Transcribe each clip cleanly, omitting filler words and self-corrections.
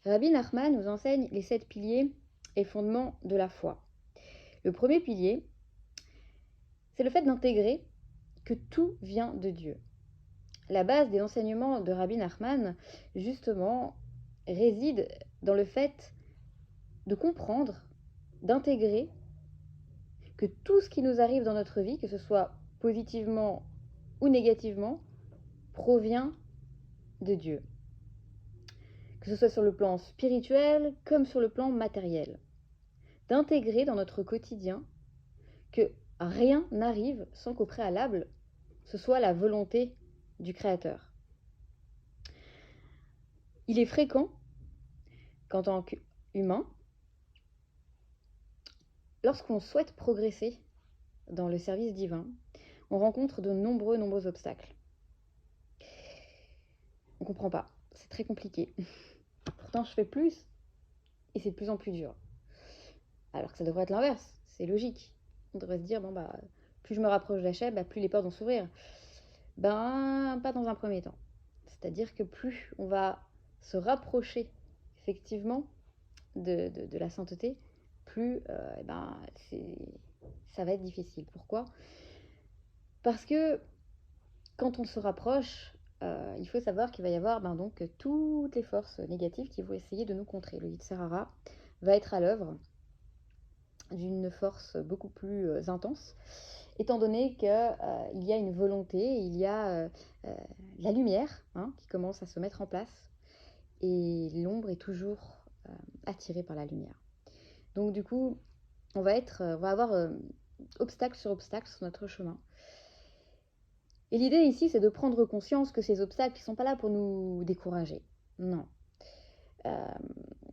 Rabbi Nachman nous enseigne les 7 piliers et fondements de la foi. Le premier pilier, c'est le fait d'intégrer que tout vient de Dieu. La base des enseignements de Rabbi Nachman, justement, réside dans le fait de comprendre, d'intégrer que tout ce qui nous arrive dans notre vie, que ce soit positivement ou négativement, provient de Dieu. Que ce soit sur le plan spirituel comme sur le plan matériel. D'intégrer dans notre quotidien que rien n'arrive sans qu'au préalable, ce soit la volonté du Créateur. Il est fréquent qu'en tant qu'humain, lorsqu'on souhaite progresser dans le service divin, on rencontre de nombreux obstacles. On ne comprend pas, c'est très compliqué. Pourtant, je fais plus et c'est de plus en plus dur. Alors que ça devrait être l'inverse, c'est logique. On devrait se dire, plus je me rapproche d'Hachem, plus les portes vont s'ouvrir. Pas dans un premier temps. C'est-à-dire que plus on va se rapprocher effectivement de la sainteté, plus ça va être difficile. Pourquoi ? Parce que quand on se rapproche, il faut savoir qu'il va y avoir donc toutes les forces négatives qui vont essayer de nous contrer. Le Yetzer Hara va être à l'œuvre d'une force beaucoup plus intense, étant donné qu'il y a une volonté, il y a la lumière qui commence à se mettre en place, et l'ombre est toujours attirée par la lumière. Donc du coup, on va avoir obstacle sur obstacle sur notre chemin. Et l'idée ici, c'est de prendre conscience que ces obstacles ne sont pas là pour nous décourager. Non.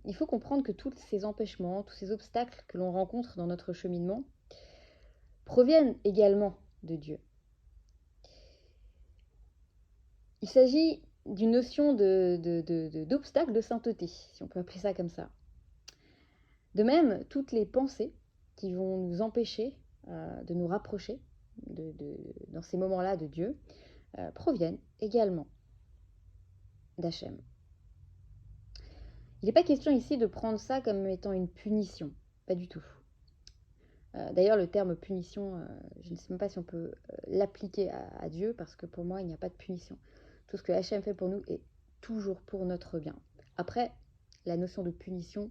Il faut comprendre que tous ces empêchements, tous ces obstacles que l'on rencontre dans notre cheminement proviennent également de Dieu. Il s'agit d'une notion d'obstacle de sainteté, si on peut appeler ça comme ça. De même, toutes les pensées qui vont nous empêcher de nous rapprocher dans ces moments-là de Dieu proviennent également d'Hachem. Il n'est pas question ici de prendre ça comme étant une punition, pas du tout. D'ailleurs, le terme punition, je ne sais même pas si on peut l'appliquer à Dieu, parce que pour moi, il n'y a pas de punition. Tout ce que Hachem fait pour nous est toujours pour notre bien. Après, la notion de punition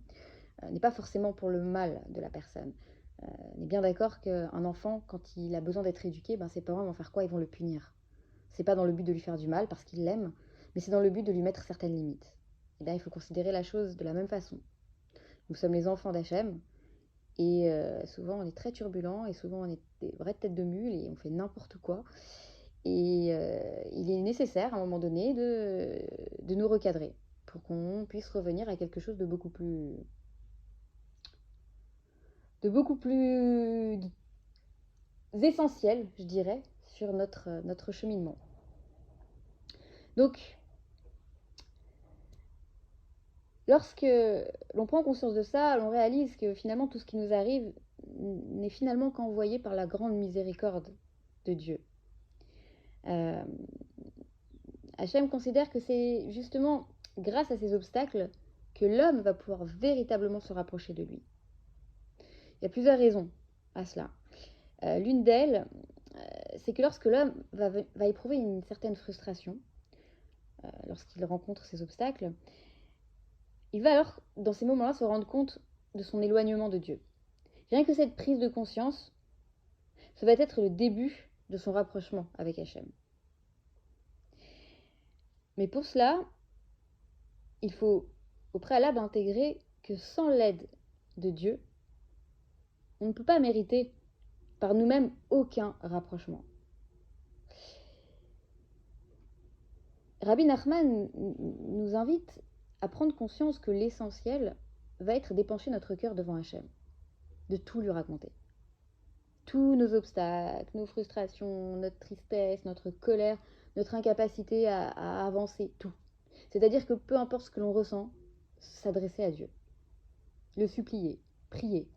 n'est pas forcément pour le mal de la personne. On est bien d'accord qu'un enfant, quand il a besoin d'être éduqué, ses parents vont faire quoi ? Ils vont le punir. C'est pas dans le but de lui faire du mal, parce qu'il l'aime, mais c'est dans le but de lui mettre certaines limites. Et bien, il faut considérer la chose de la même façon. Nous sommes les enfants d'Hachem, et souvent on est très turbulents, et souvent on est des vraies têtes de mule, et on fait n'importe quoi. Et il est nécessaire à un moment donné de nous recadrer, pour qu'on puisse revenir à quelque chose de beaucoup plus essentiel, je dirais, sur notre cheminement. Donc, lorsque l'on prend conscience de ça, l'on réalise que finalement tout ce qui nous arrive n'est finalement qu'envoyé par la grande miséricorde de Dieu. Hachem considère que c'est justement grâce à ces obstacles que l'homme va pouvoir véritablement se rapprocher de lui. Il y a plusieurs raisons à cela. L'une d'elles, c'est que lorsque l'homme va éprouver une certaine frustration, lorsqu'il rencontre ces obstacles, il va alors, dans ces moments-là, se rendre compte de son éloignement de Dieu. Rien que cette prise de conscience, ça va être le début de son rapprochement avec Hachem. Mais pour cela, il faut au préalable intégrer que sans l'aide de Dieu, on ne peut pas mériter par nous-mêmes aucun rapprochement. Rabbi Nachman nous invite à prendre conscience que l'essentiel va être d'épancher notre cœur devant Hachem, de tout lui raconter. Tous nos obstacles, nos frustrations, notre tristesse, notre colère, notre incapacité à avancer, tout. C'est-à-dire que peu importe ce que l'on ressent, s'adresser à Dieu, le supplier, prier.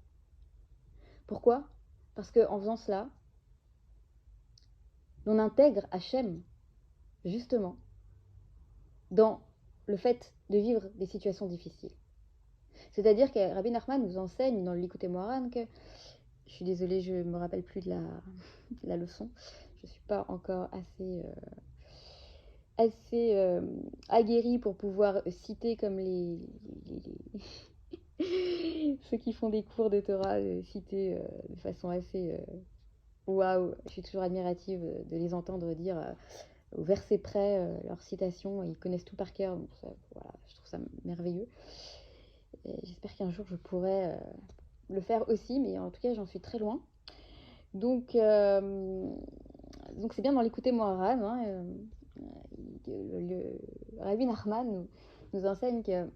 Pourquoi ? Parce qu'en faisant cela, on intègre Hachem, justement, dans le fait de vivre des situations difficiles. C'est-à-dire que Rabbi Nachman nous enseigne dans le Likutei Moharan que, je suis désolée, je ne me rappelle plus de la leçon, je ne suis pas encore assez aguerrie pour pouvoir citer comme ceux qui font des cours de Torah, citer de façon assez waouh. Je suis toujours admirative de les entendre dire au verset près leurs citations. Ils connaissent tout par cœur, donc ça, voilà, je trouve ça merveilleux. J'espère qu'un jour je pourrai le faire aussi, mais en tout cas j'en suis très loin. Donc c'est bien dans l'Écouter Moharan. Hein, le Rabbi Nachman nous enseigne que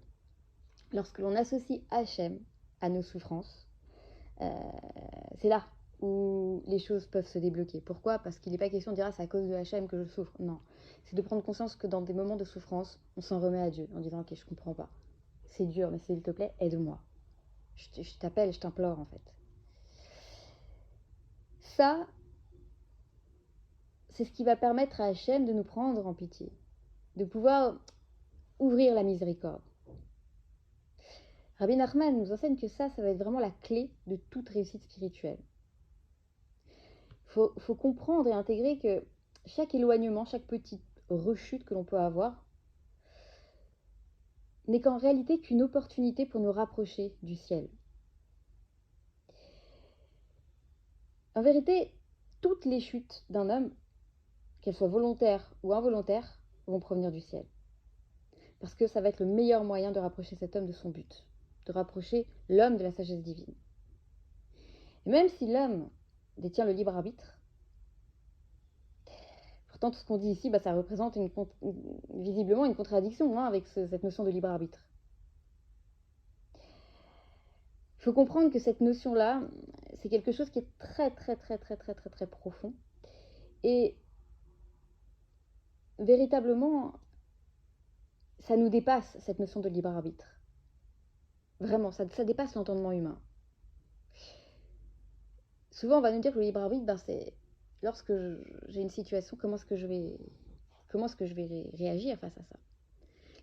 lorsque l'on associe Hachem à nos souffrances, c'est là où les choses peuvent se débloquer. Pourquoi? Parce qu'il n'est pas question de dire c'est à cause de Hachem que je souffre. Non, c'est de prendre conscience que dans des moments de souffrance, on s'en remet à Dieu en disant ok, je comprends pas, c'est dur, mais s'il te plaît, aide-moi. Je t'appelle, je t'implore en fait. Ça, c'est ce qui va permettre à Hachem de nous prendre en pitié, de pouvoir ouvrir la miséricorde. Rabbi Nachman nous enseigne que ça va être vraiment la clé de toute réussite spirituelle. Faut comprendre et intégrer que chaque éloignement, chaque petite rechute que l'on peut avoir n'est qu'en réalité qu'une opportunité pour nous rapprocher du ciel. En vérité, toutes les chutes d'un homme, qu'elles soient volontaires ou involontaires, vont provenir du ciel. Parce que ça va être le meilleur moyen de rapprocher cet homme de son but, de rapprocher l'homme de la sagesse divine. Et même si l'homme détient le libre arbitre, pourtant tout ce qu'on dit ici, ça représente visiblement une contradiction avec cette notion de libre arbitre. Il faut comprendre que cette notion-là, c'est quelque chose qui est très très très très très très très profond. Et véritablement, ça nous dépasse, cette notion de libre arbitre. Vraiment, ça dépasse l'entendement humain. Souvent, on va nous dire que le libre arbitre, c'est lorsque j'ai une situation, comment est-ce que je vais réagir face à ça.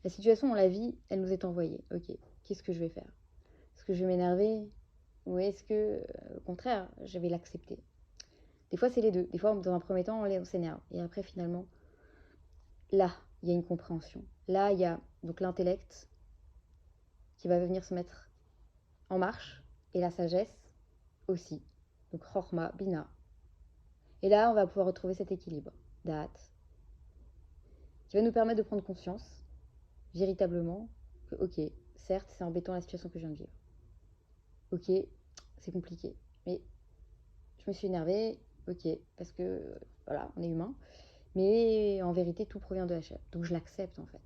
La situation, on la vit, elle nous est envoyée. Ok, qu'est-ce que je vais faire? Est-ce que je vais m'énerver? Ou est-ce que, au contraire, je vais l'accepter? Des fois, c'est les deux. Des fois, dans un premier temps, on s'énerve. Et après, finalement, là, il y a une compréhension. Là, il y a donc l'intellect qui va venir se mettre en marche. Et la sagesse aussi. Donc, Chorma, Bina. Et là, on va pouvoir retrouver cet équilibre. Da'at. Qui va nous permettre de prendre conscience, véritablement, que, ok, certes, c'est embêtant la situation que je viens de vivre. Ok, c'est compliqué. Mais je me suis énervée, ok, parce que, voilà, on est humain. Mais en vérité, tout provient de Hachem. Donc je l'accepte en fait.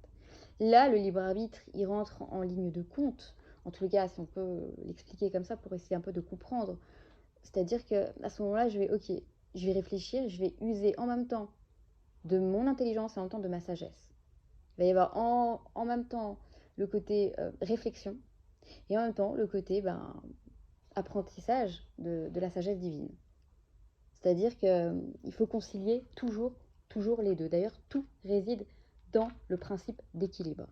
Là, le libre arbitre, il rentre en ligne de compte. En tout cas, si on peut l'expliquer comme ça pour essayer un peu de comprendre. C'est-à-dire qu'à ce moment-là, je vais réfléchir, je vais user en même temps de mon intelligence et en même temps de ma sagesse. Il va y avoir en même temps le côté réflexion et en même temps le côté apprentissage de la sagesse divine. C'est-à-dire qu'il faut concilier toujours les deux. D'ailleurs, tout réside dans le principe d'équilibre.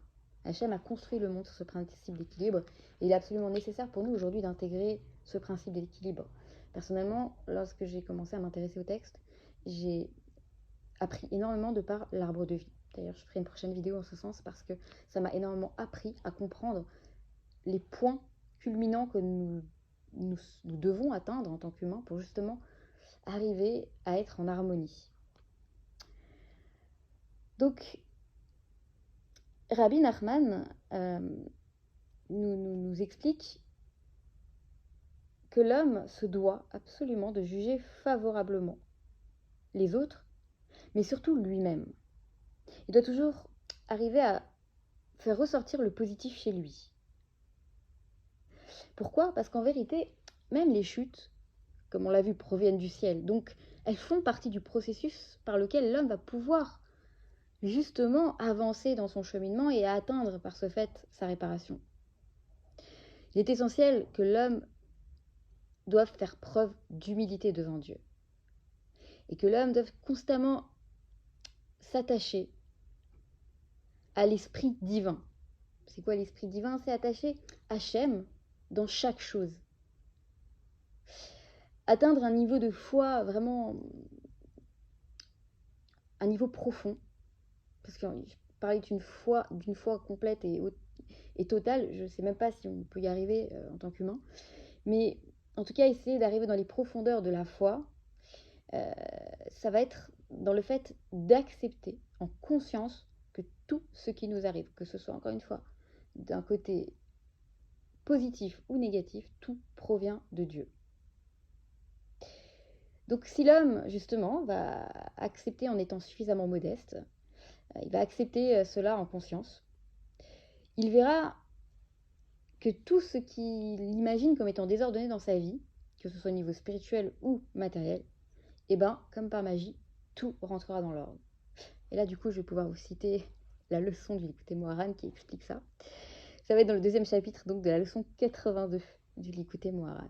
Hachem a construit le monde sur ce principe d'équilibre et il est absolument nécessaire pour nous aujourd'hui d'intégrer ce principe d'équilibre. Personnellement, lorsque j'ai commencé à m'intéresser au texte, j'ai appris énormément de par l'arbre de vie. D'ailleurs, je ferai une prochaine vidéo en ce sens parce que ça m'a énormément appris à comprendre les points culminants que nous devons atteindre en tant qu'humains pour justement arriver à être en harmonie. Donc, Rabbi Nachman nous explique que l'homme se doit absolument de juger favorablement les autres, mais surtout lui-même. Il doit toujours arriver à faire ressortir le positif chez lui. Pourquoi? Parce qu'en vérité, même les chutes, comme on l'a vu, proviennent du ciel. Donc, elles font partie du processus par lequel l'homme va pouvoir justement avancer dans son cheminement et à atteindre par ce fait sa réparation. Il est essentiel que l'homme doive faire preuve d'humilité devant Dieu et que l'homme doive constamment s'attacher à l'esprit divin. C'est quoi l'esprit divin? C'est attacher Hachem dans chaque chose. Atteindre un niveau de foi vraiment, un niveau profond, parce que je parlais d'une foi complète et totale, je ne sais même pas si on peut y arriver en tant qu'humain, mais en tout cas essayer d'arriver dans les profondeurs de la foi, ça va être dans le fait d'accepter en conscience que tout ce qui nous arrive, que ce soit encore une fois d'un côté positif ou négatif, tout provient de Dieu. Donc si l'homme, justement, va accepter en étant suffisamment modeste, il va accepter cela en conscience, il verra que tout ce qu'il imagine comme étant désordonné dans sa vie, que ce soit au niveau spirituel ou matériel, et ben, comme par magie, tout rentrera dans l'ordre. Et là, du coup, je vais pouvoir vous citer la leçon du Likutei Moharan qui explique ça. Ça va être dans le 2e chapitre donc de la leçon 82 du Likutei Moharan.